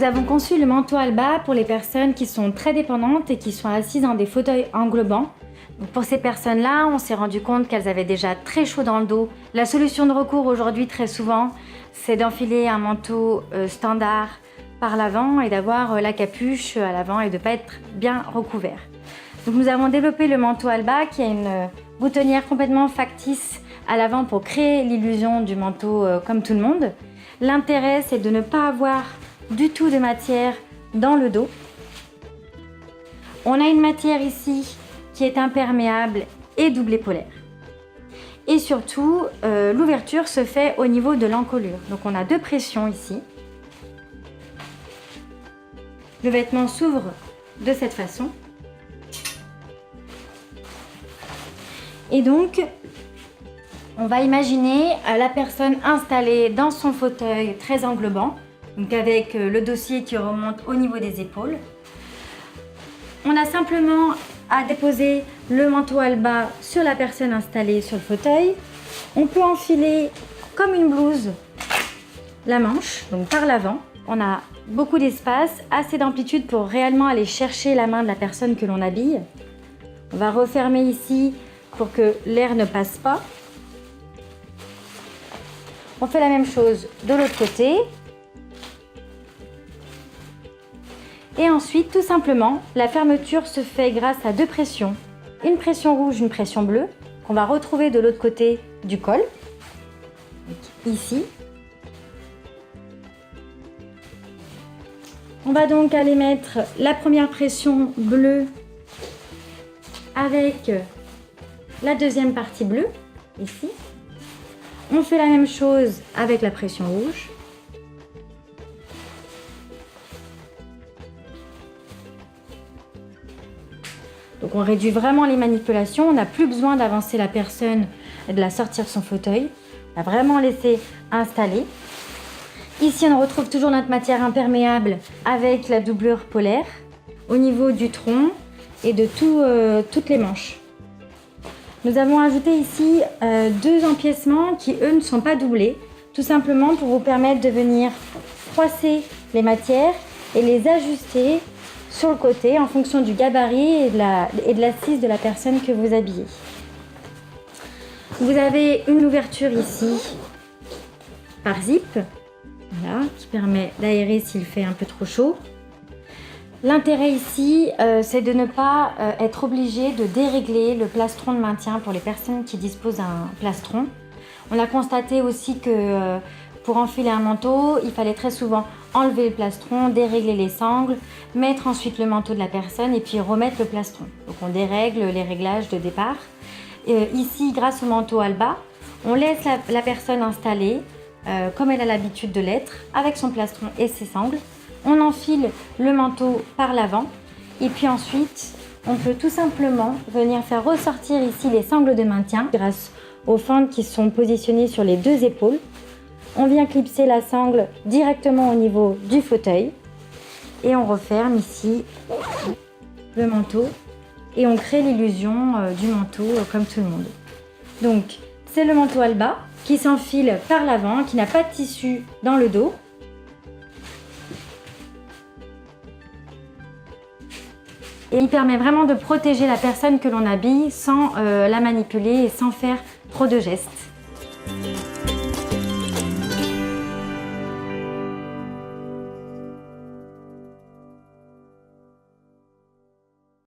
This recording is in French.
Nous avons conçu le manteau Alba pour les personnes qui sont très dépendantes et qui sont assises dans des fauteuils englobants. Donc pour ces personnes-là, on s'est rendu compte qu'elles avaient déjà très chaud dans le dos. La solution de recours aujourd'hui, très souvent, c'est d'enfiler un manteau standard par l'avant et d'avoir la capuche à l'avant et de ne pas être bien recouvert. Donc nous avons développé le manteau Alba qui a une boutonnière complètement factice à l'avant pour créer l'illusion du manteau comme tout le monde. L'intérêt, c'est de ne pas avoir du tout de matière dans le dos. On a une matière ici qui est imperméable et doublée polaire. Et surtout, l'ouverture se fait au niveau de l'encolure. Donc on a deux pressions ici. Le vêtement s'ouvre de cette façon. Et donc, on va imaginer la personne installée dans son fauteuil très englobant, donc avec le dossier qui remonte au niveau des épaules. On a simplement à déposer le manteau Alba sur la personne installée sur le fauteuil. On peut enfiler comme une blouse la manche, donc par l'avant. On a beaucoup d'espace, assez d'amplitude pour réellement aller chercher la main de la personne que l'on habille. On va refermer ici pour que l'air ne passe pas. On fait la même chose de l'autre côté. Et ensuite, tout simplement, la fermeture se fait grâce à deux pressions. Une pression rouge, une pression bleue, qu'on va retrouver de l'autre côté du col, ici. On va donc aller mettre la première pression bleue avec la deuxième partie bleue, ici. On fait la même chose avec la pression rouge. Donc on réduit vraiment les manipulations, on n'a plus besoin d'avancer la personne et de la sortir de son fauteuil. On va vraiment laisser installer. Ici on retrouve toujours notre matière imperméable avec la doublure polaire au niveau du tronc et de toutes les manches. Nous avons ajouté ici deux empiècements qui eux ne sont pas doublés, tout simplement pour vous permettre de venir froisser les matières et les ajuster sur le côté en fonction du gabarit et de l'assise de la personne que vous habillez. Vous avez une ouverture ici par zip, voilà, qui permet d'aérer s'il fait un peu trop chaud. L'intérêt ici, c'est de ne pas être obligé de dérégler le plastron de maintien pour les personnes qui disposent d'un plastron. On a constaté aussi que pour enfiler un manteau, il fallait très souvent enlever le plastron, dérégler les sangles, mettre ensuite le manteau de la personne et puis remettre le plastron. Donc on dérègle les réglages de départ. Ici, grâce au manteau Alba, on laisse la personne installée comme elle a l'habitude de l'être, avec son plastron et ses sangles. On enfile le manteau par l'avant et puis ensuite, on peut tout simplement venir faire ressortir ici les sangles de maintien grâce aux fentes qui sont positionnées sur les deux épaules. On vient clipser la sangle directement au niveau du fauteuil et on referme ici le manteau et on crée l'illusion du manteau comme tout le monde. Donc c'est le manteau Alba qui s'enfile par l'avant, qui n'a pas de tissu dans le dos. Et il permet vraiment de protéger la personne que l'on habille sans la manipuler et sans faire trop de gestes.